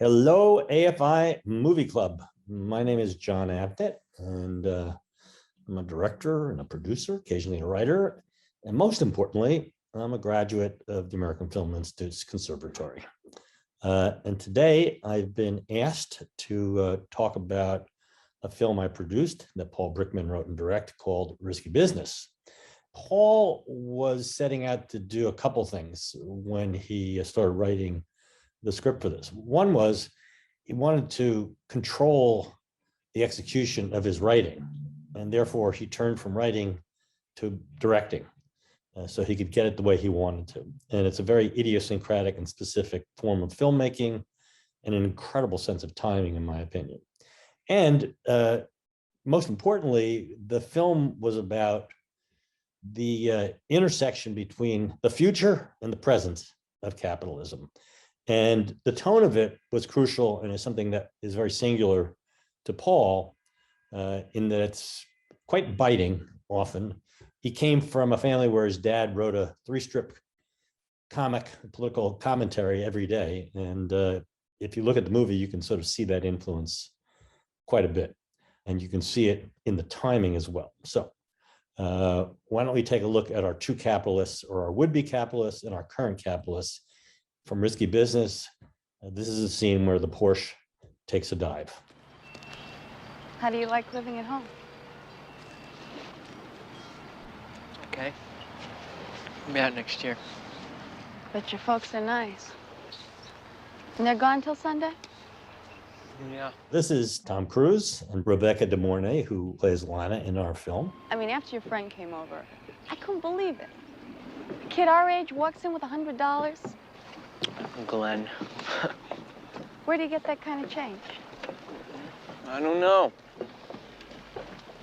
Hello, AFI Movie Club. My name is Jon Avnet, and I'm a director and a producer, occasionally a writer, and most importantly, I'm a graduate of the American Film Institute's Conservatory. And today I've been asked to talk about a film I produced that Paul Brickman wrote and directed called Risky Business. Paul was setting out to do a couple things when he started writing the script for this. One was he wanted to control the execution of his writing, and therefore he turned from writing to directing so he could get it the way he wanted to. And it's a very idiosyncratic and specific form of filmmaking and an incredible sense of timing, in my opinion. And most importantly, the film was about the intersection between the future and the present of capitalism. And the tone of it was crucial and is something that is very singular to Paul in that it's quite biting often. He came from a family where his dad wrote a 3-strip comic political commentary every day. And if you look at the movie, you can sort of see that influence quite a bit. And you can see it in the timing as well. So why don't we take a look at our two capitalists, or our would-be capitalists and our current capitalists, from Risky Business. This is a scene where the Porsche takes a dive. How do you like living at home? Okay. I'll be out next year. Bet your folks are nice. And they're gone till Sunday? Yeah. This is Tom Cruise and Rebecca De Mornay, who plays Lana in our film. I mean, after your friend came over, I couldn't believe it. A kid our age walks in with $100. Glenn. Where do you get that kind of change? I don't know.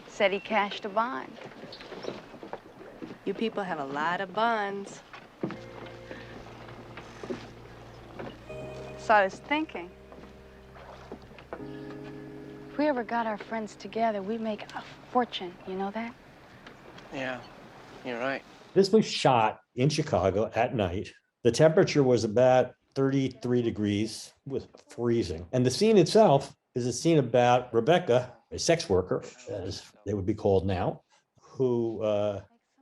Said he cashed a bond. You people have a lot of bonds. So I was thinking, if we ever got our friends together, we'd make a fortune. You know that? Yeah, you're right. This was shot in Chicago at night. The temperature was about 33 degrees with freezing. And the scene itself is a scene about Rebecca, a sex worker, as they would be called now, who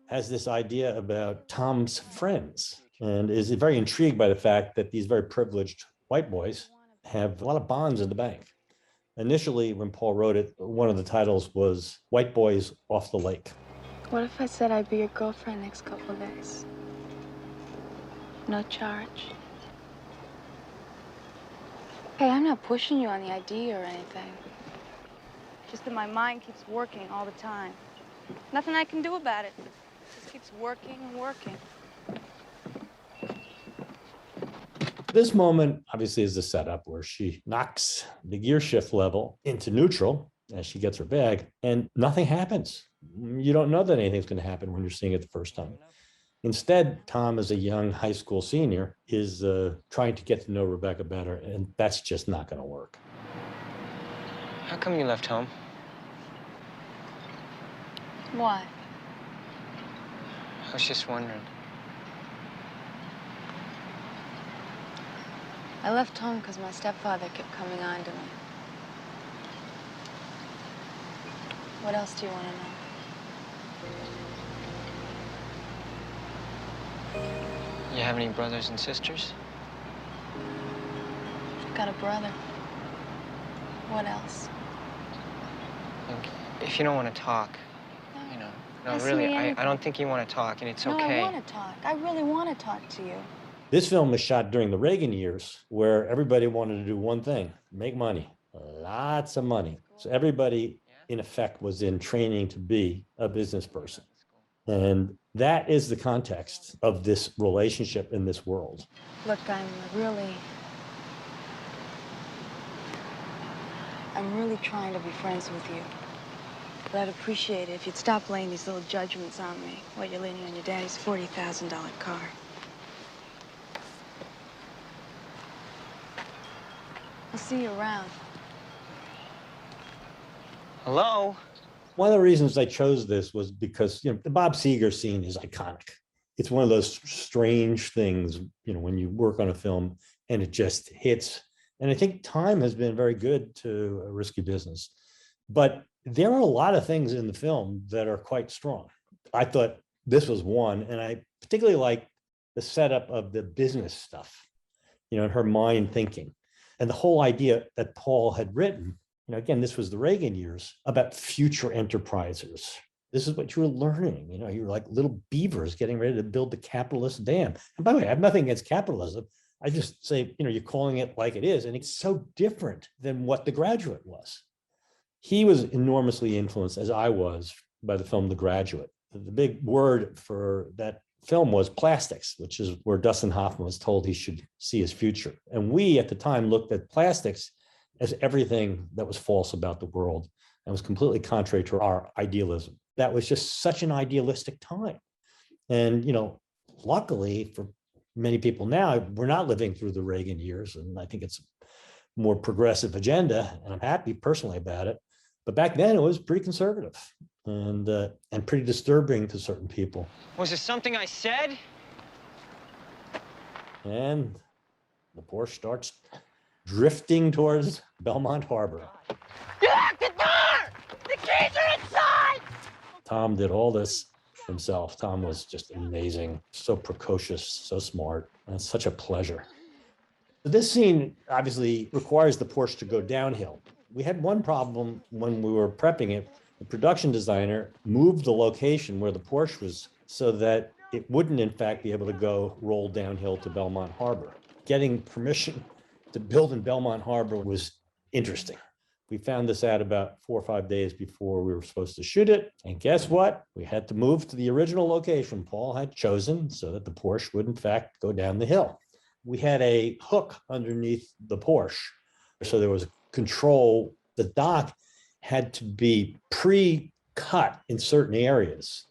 has this idea about Tom's friends and is very intrigued by the fact that these very privileged white boys have a lot of bonds in the bank. Initially, when Paul wrote it, one of the titles was White Boys Off the Lake. What if I said I'd be your girlfriend next couple of days? No charge. Hey, I'm not pushing you on the idea or anything. Just that my mind keeps working all the time. Nothing I can do about it. It just keeps working and working. This moment, obviously, is the setup where she knocks the gear shift level into neutral as she gets her bag, and nothing happens. You don't know that anything's going to happen when you're seeing it the first time. Instead, Tom, as a young high school senior, is trying to get to know Rebecca better, and that's just not going to work. How come you left home? Why? I was just wondering. I left home because my stepfather kept coming on to me. What else do you want to know? You have any brothers and sisters? I've got a brother. What else? Like, if you don't want to talk, you know. No, Ask really, me I anything. don't think you want to talk, and it's No, okay. I want to talk. I really want to talk to you. This film was shot during the Reagan years, where everybody wanted to do one thing: make money, lots of money. So everybody, in effect, was in training to be a business person. And that is the context of this relationship in this world. Look, I'm really trying to be friends with you. But I'd appreciate it if you'd stop laying these little judgments on me while you're leaning on your daddy's $40,000 car. I'll see you around. Hello? One of the reasons I chose this was because, the Bob Seger scene is iconic. It's one of those strange things, when you work on a film and it just hits And I think time has been very good to a risky business. But there are a lot of things in the film that are quite strong. I thought this was one, and I particularly like the setup of the business stuff, and her mind thinking. And the whole idea that Paul had written, again, this was the Reagan years, about future enterprisers. This is what you were learning. You were like little beavers getting ready to build the capitalist dam. And by the way, I have nothing against capitalism. I just say, you're calling it like it is. And it's so different than what The Graduate was. He was enormously influenced, as I was, by the film The Graduate. The big word for that film was plastics, which is where Dustin Hoffman was told he should see his future. And we at the time looked at plastics as everything that was false about the world and was completely contrary to our idealism. That was just such an idealistic time. And, luckily for many people now, we're not living through the Reagan years. And I think it's a more progressive agenda, and I'm happy personally about it. But back then it was pretty conservative and pretty disturbing to certain people. Was it something I said? And the Porsche starts drifting towards Belmont Harbor. Lock the door! The keys are inside! Tom did all this himself. Tom was just amazing, so precocious, so smart, and it's such a pleasure. This scene obviously requires the Porsche to go downhill. We had one problem when we were prepping it. The production designer moved the location where the Porsche was so that it wouldn't, in fact, be able to roll downhill to Belmont Harbor. Getting permission to build in Belmont Harbor was interesting. We found this out about 4 or 5 days before we were supposed to shoot it. And guess what? We had to move to the original location Paul had chosen so that the Porsche would, in fact, go down the hill. We had a hook underneath the Porsche. So there was control. The dock had to be pre-cut in certain areas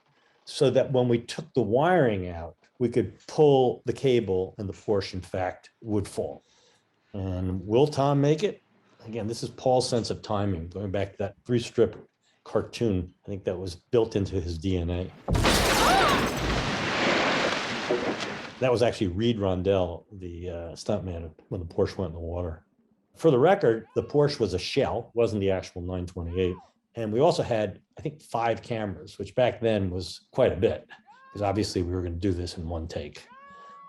so that when we took the wiring out, we could pull the cable and the Porsche, in fact, would fall. And will Tom make it? Again, this is Paul's sense of timing, going back to that 3-strip cartoon. I think that was built into his DNA. That was actually Reed Rondell, the stuntman, when the Porsche went in the water. For the record, the Porsche was a shell, wasn't the actual 928. And we also had, I think, 5 cameras, which back then was quite a bit, because obviously we were going to do this in one take.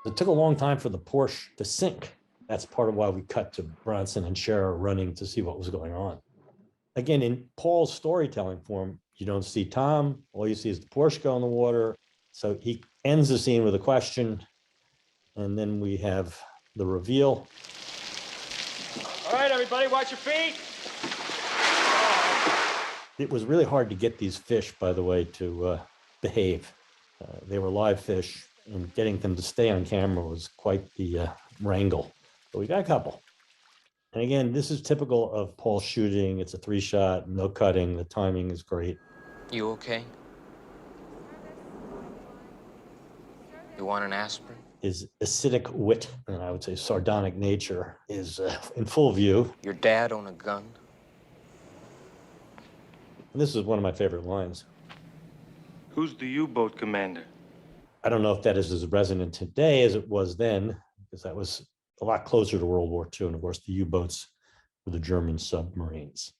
It took a long time for the Porsche to sink. That's part of why we cut to Bronson and Cher running to see what was going on. Again, in Paul's storytelling form, you don't see Tom. All you see is the Porsche go in the water. So he ends the scene with a question, and then we have the reveal. All right, everybody, watch your feet. It was really hard to get these fish, by the way, to behave. They were live fish, and getting them to stay on camera was quite the wrangle. But we got a couple. And again, this is typical of Paul's shooting. It's a 3-shot, no cutting. The timing is great. You okay? You want an aspirin? His acidic wit, and I would say sardonic nature, is in full view. Your dad own a gun? And this is one of my favorite lines. Who's the U-boat commander? I don't know if that is as resonant today as it was then, because that was a lot closer to World War II. And of course, the U-boats were the German submarines.